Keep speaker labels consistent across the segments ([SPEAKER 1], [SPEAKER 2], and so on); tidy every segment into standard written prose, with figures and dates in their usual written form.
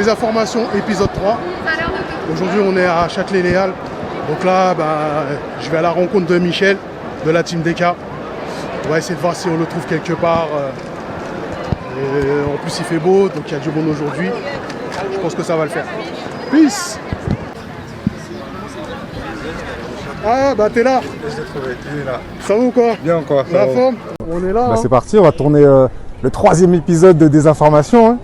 [SPEAKER 1] Des informations, épisode 3. Aujourd'hui, on est à Châtelet-Léal. Donc là, je vais à la rencontre de Michel, de la team DK. On va essayer de voir si on le trouve quelque part. Et en plus, il fait beau, donc il y a du bon aujourd'hui. Je pense que ça va le faire. Peace! Ah, t'es là!
[SPEAKER 2] Je l'ai trouvé, il est là.
[SPEAKER 1] Ça va ou quoi?
[SPEAKER 2] Bien quoi?
[SPEAKER 1] La forme? On est là.
[SPEAKER 2] C'est parti, on va tourner le 3e épisode de Désinformation. Hein.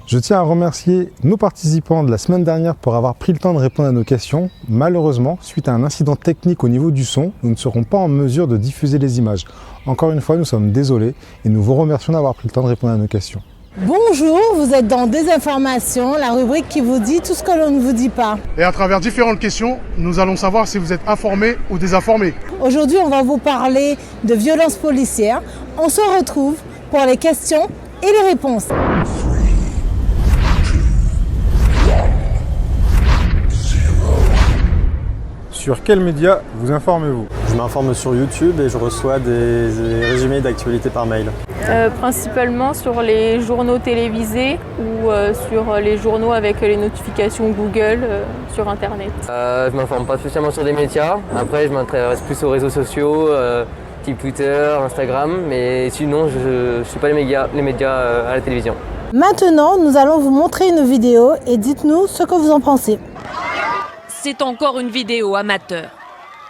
[SPEAKER 2] Je tiens à remercier nos participants de la semaine dernière pour avoir pris le temps de répondre à nos questions. Malheureusement, suite à un incident technique au niveau du son, nous ne serons pas en mesure de diffuser les images. Encore une fois, nous sommes désolés et nous vous remercions d'avoir pris le temps de répondre à nos questions.
[SPEAKER 3] Bonjour, vous êtes dans Désinformation, la rubrique qui vous dit tout ce que l'on ne vous dit pas.
[SPEAKER 1] Et à travers différentes questions, nous allons savoir si vous êtes informé ou désinformé.
[SPEAKER 3] Aujourd'hui, on va vous parler de violences policières. On se retrouve pour les questions et les réponses.
[SPEAKER 2] Sur quels médias vous informez-vous?
[SPEAKER 4] Je m'informe sur YouTube et je reçois des résumés d'actualités par mail.
[SPEAKER 5] Principalement sur les journaux télévisés ou sur les journaux avec les notifications Google sur Internet.
[SPEAKER 6] Je ne m'informe pas spécialement sur des médias. Après, je m'intéresse plus aux réseaux sociaux, type Twitter, Instagram. Mais sinon, je ne suis pas les médias à la télévision.
[SPEAKER 3] Maintenant, nous allons vous montrer une vidéo et dites-nous ce que vous en pensez.
[SPEAKER 7] C'est encore une vidéo amateur.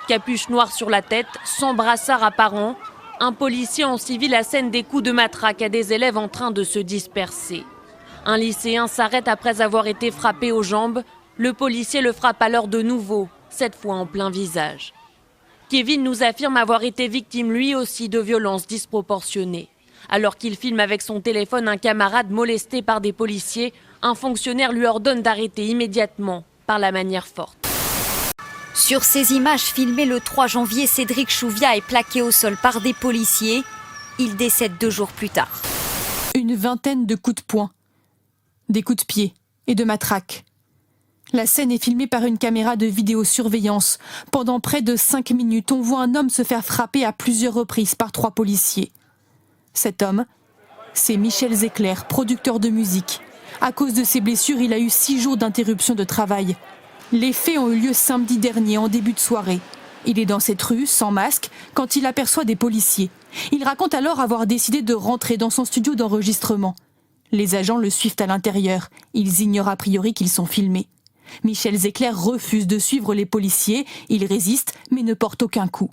[SPEAKER 7] Capuche noire sur la tête, sans brassard apparent, un policier en civil assène des coups de matraque à des élèves en train de se disperser. Un lycéen s'arrête après avoir été frappé aux jambes. Le policier le frappe alors de nouveau, cette fois en plein visage. Kevin nous affirme avoir été victime lui aussi de violences disproportionnées. Alors qu'il filme avec son téléphone un camarade molesté par des policiers, un fonctionnaire lui ordonne d'arrêter immédiatement, par la manière forte.
[SPEAKER 8] Sur ces images filmées le 3 janvier, Cédric Chouviat est plaqué au sol par des policiers. Il décède 2 jours plus tard.
[SPEAKER 9] Une vingtaine de coups de poing, des coups de pied et de matraque. La scène est filmée par une caméra de vidéosurveillance. Pendant près de 5 minutes, on voit un homme se faire frapper à plusieurs reprises par 3 policiers. Cet homme, c'est Michel Zecler, producteur de musique. À cause de ses blessures, il a eu 6 jours d'interruption de travail. Les faits ont eu lieu samedi dernier, en début de soirée. Il est dans cette rue, sans masque, quand il aperçoit des policiers. Il raconte alors avoir décidé de rentrer dans son studio d'enregistrement. Les agents le suivent à l'intérieur. Ils ignorent a priori qu'ils sont filmés. Michel Zecler refuse de suivre les policiers. Il résiste, mais ne porte aucun coup.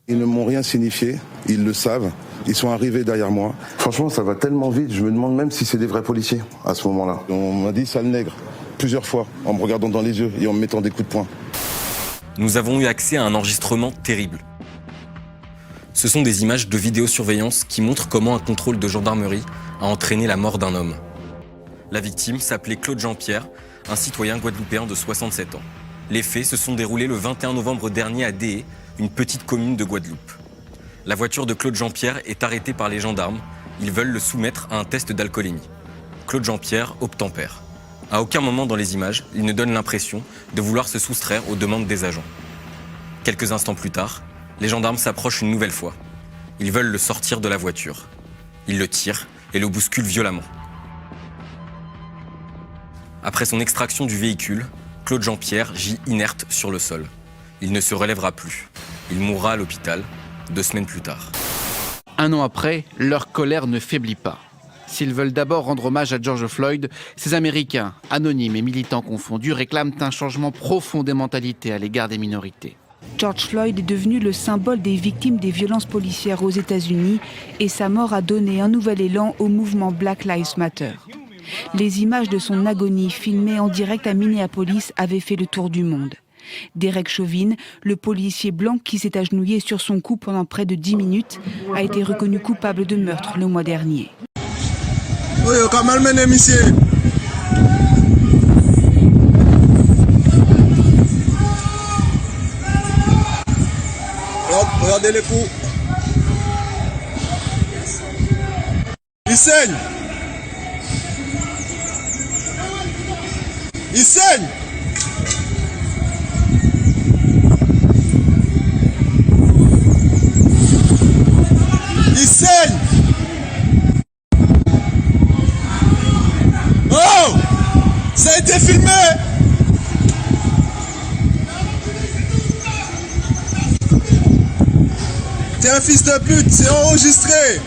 [SPEAKER 10] Ils ne m'ont rien signifié, ils le savent. Ils sont arrivés derrière moi. Franchement, ça va tellement vite, je me demande même si c'est des vrais policiers à ce moment-là. On m'a dit sale nègre, plusieurs fois, en me regardant dans les yeux et en me mettant des coups de poing.
[SPEAKER 11] Nous avons eu accès à un enregistrement terrible. Ce sont des images de vidéosurveillance qui montrent comment un contrôle de gendarmerie a entraîné la mort d'un homme. La victime s'appelait Claude Jean-Pierre, un citoyen guadeloupéen de 67 ans. Les faits se sont déroulés le 21 novembre dernier à Déé, une petite commune de Guadeloupe. La voiture de Claude Jean-Pierre est arrêtée par les gendarmes. Ils veulent le soumettre à un test d'alcoolémie. Claude Jean-Pierre obtempère. À aucun moment dans les images, il ne donne l'impression de vouloir se soustraire aux demandes des agents. Quelques instants plus tard, les gendarmes s'approchent une nouvelle fois. Ils veulent le sortir de la voiture. Ils le tirent et le bousculent violemment. Après son extraction du véhicule, Claude Jean-Pierre gît inerte sur le sol. Il ne se relèvera plus. Il mourra à l'hôpital 2 semaines plus tard.
[SPEAKER 12] 1 an après, leur colère ne faiblit pas. S'ils veulent d'abord rendre hommage à George Floyd, ces Américains, anonymes et militants confondus, réclament un changement profond des mentalités à l'égard des minorités.
[SPEAKER 13] George Floyd est devenu le symbole des victimes des violences policières aux États-Unis et sa mort a donné un nouvel élan au mouvement Black Lives Matter. Les images de son agonie filmées en direct à Minneapolis avaient fait le tour du monde. Derek Chauvin, le policier blanc qui s'est agenouillé sur son cou pendant près de 10 minutes, a été reconnu coupable de meurtre le mois dernier.
[SPEAKER 14] Regardez les coups. Il saigne. Il saigne. Il saigne. Oh! Ça a été filmé! T'es un fils de pute, c'est enregistré!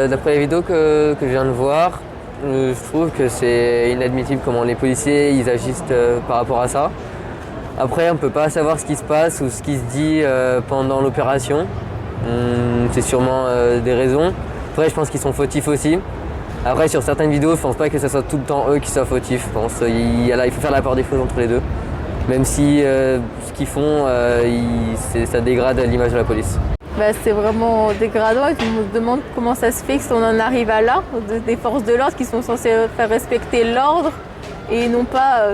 [SPEAKER 6] D'après les vidéos que je viens de voir, je trouve que c'est inadmissible comment les policiers ils agissent par rapport à ça. Après, on ne peut pas savoir ce qui se passe ou ce qui se dit pendant l'opération. C'est sûrement des raisons. Après, je pense qu'ils sont fautifs aussi. Après, sur certaines vidéos, je ne pense pas que ce soit tout le temps eux qui soient fautifs. Je pense il faut faire la part des choses entre les deux. Même si ce qu'ils font, ça dégrade l'image de la police.
[SPEAKER 5] C'est vraiment dégradant et on se demande comment ça se fait qu'on en arrive à là, des forces de l'ordre qui sont censées faire respecter l'ordre et non pas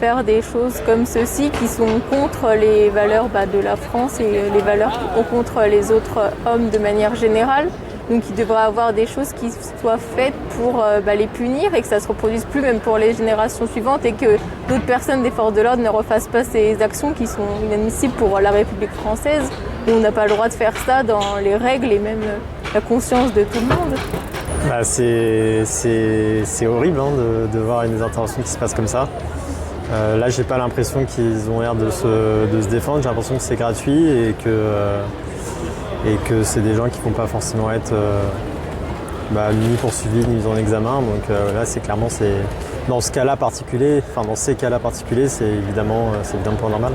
[SPEAKER 5] faire des choses comme ceci qui sont contre les valeurs de la France et les valeurs contre les autres hommes de manière générale. Donc il devrait y avoir des choses qui soient faites pour les punir et que ça ne se reproduise plus même pour les générations suivantes et que d'autres personnes des forces de l'ordre ne refassent pas ces actions qui sont inadmissibles pour la République française. Et on n'a pas le droit de faire ça dans les règles et même la conscience de tout le monde.
[SPEAKER 4] C'est horrible de voir des interventions qui se passent comme ça. Là, j'ai pas l'impression qu'ils ont l'air de se défendre. J'ai l'impression que c'est gratuit et que c'est des gens qui ne vont pas forcément être ni poursuivis ni mis en examen. Donc là, c'est clairement, dans ces cas-là particuliers, c'est évidemment pas normal.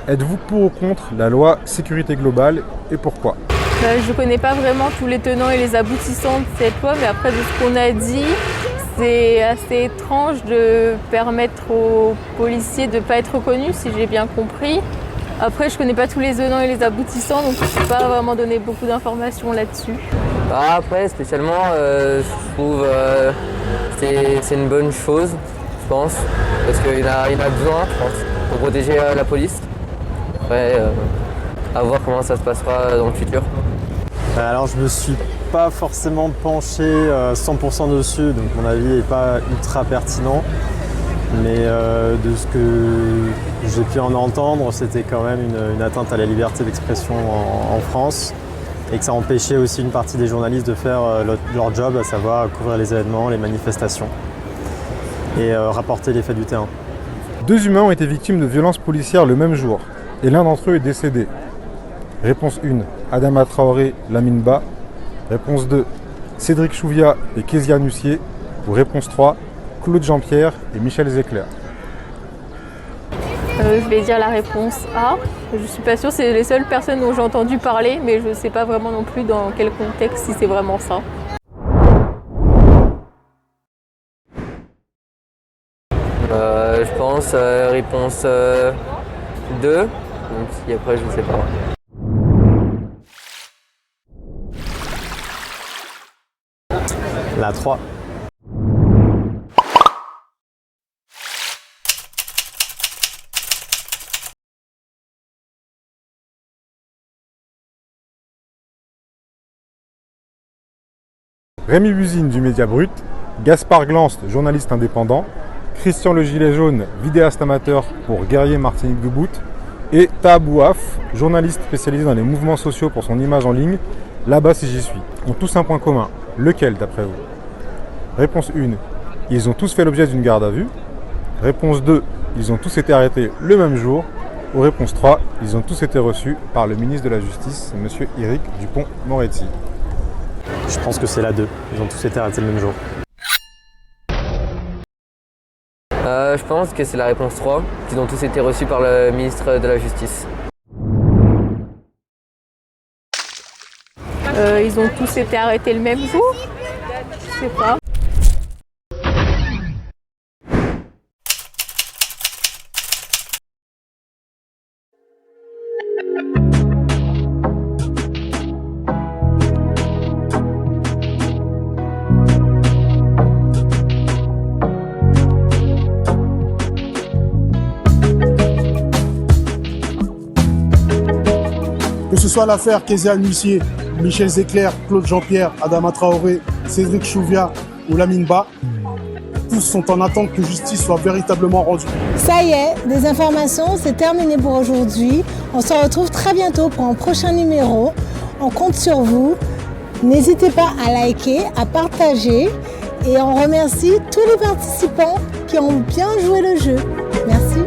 [SPEAKER 2] Êtes-vous pour ou contre la loi sécurité globale et pourquoi?
[SPEAKER 5] Je ne connais pas vraiment tous les tenants et les aboutissants de cette loi, mais après de ce qu'on a dit, c'est assez étrange de permettre aux policiers de ne pas être reconnus, si j'ai bien compris. Après, je ne connais pas tous les tenants et les aboutissants, donc je ne peux pas vraiment donner beaucoup d'informations là-dessus.
[SPEAKER 6] Après, spécialement, je trouve c'est une bonne chose, je pense, parce qu'il y en a besoin, je pense, pour protéger la police. Après, à voir comment ça se passera dans le futur.
[SPEAKER 4] Alors, je me suis pas forcément penché 100% dessus, donc mon avis n'est pas ultra pertinent. Mais de ce que j'ai pu en entendre, c'était quand même une atteinte à la liberté d'expression en France et que ça empêchait aussi une partie des journalistes de faire leur job, à savoir couvrir les événements, les manifestations et rapporter les faits du terrain.
[SPEAKER 2] 2 humains ont été victimes de violences policières le même jour et l'un d'entre eux est décédé. Réponse 1, Adama Traoré, Lamine Ba. Réponse 2, Cédric Chouviat et Kezia Nussier. Ou réponse 3, Claude Jean-Pierre et Michel Zecler.
[SPEAKER 5] Je vais dire la réponse A. Je suis pas sûre, c'est les seules personnes dont j'ai entendu parler, mais je ne sais pas vraiment non plus dans quel contexte, si c'est vraiment ça.
[SPEAKER 6] Je pense réponse 2, même si après je ne sais pas.
[SPEAKER 4] La 3.
[SPEAKER 2] Rémi Buzine du Média Brut, Gaspard Glanst, journaliste indépendant, Christian Le Gilet Jaune, vidéaste amateur pour Guerrier Martinique Debout, et Taha Bouaf, journaliste spécialisé dans les mouvements sociaux pour son image en ligne, Là-bas si j'y suis, ont tous un point commun. Lequel d'après vous? Réponse 1, ils ont tous fait l'objet d'une garde à vue. Réponse 2, ils ont tous été arrêtés le même jour. Ou réponse 3, ils ont tous été reçus par le ministre de la Justice, M. Éric Dupond-Moretti.
[SPEAKER 4] Je pense que c'est la 2, ils ont tous été arrêtés le même jour.
[SPEAKER 6] Je pense que c'est la réponse 3, qu'ils ont tous été reçus par le ministre de la Justice.
[SPEAKER 5] Ils ont tous été arrêtés le même jour. Je sais pas.
[SPEAKER 1] Que ce soit l'affaire Kézia Al-Mussier, Michel Zecler, Claude Jean-Pierre, Adama Traoré, Cédric Chouviat ou Lamine Ba, tous sont en attente que justice soit véritablement rendue.
[SPEAKER 3] Ça y est, des informations, c'est terminé pour aujourd'hui. On se retrouve très bientôt pour un prochain numéro. On compte sur vous. N'hésitez pas à liker, à partager et on remercie tous les participants qui ont bien joué le jeu. Merci.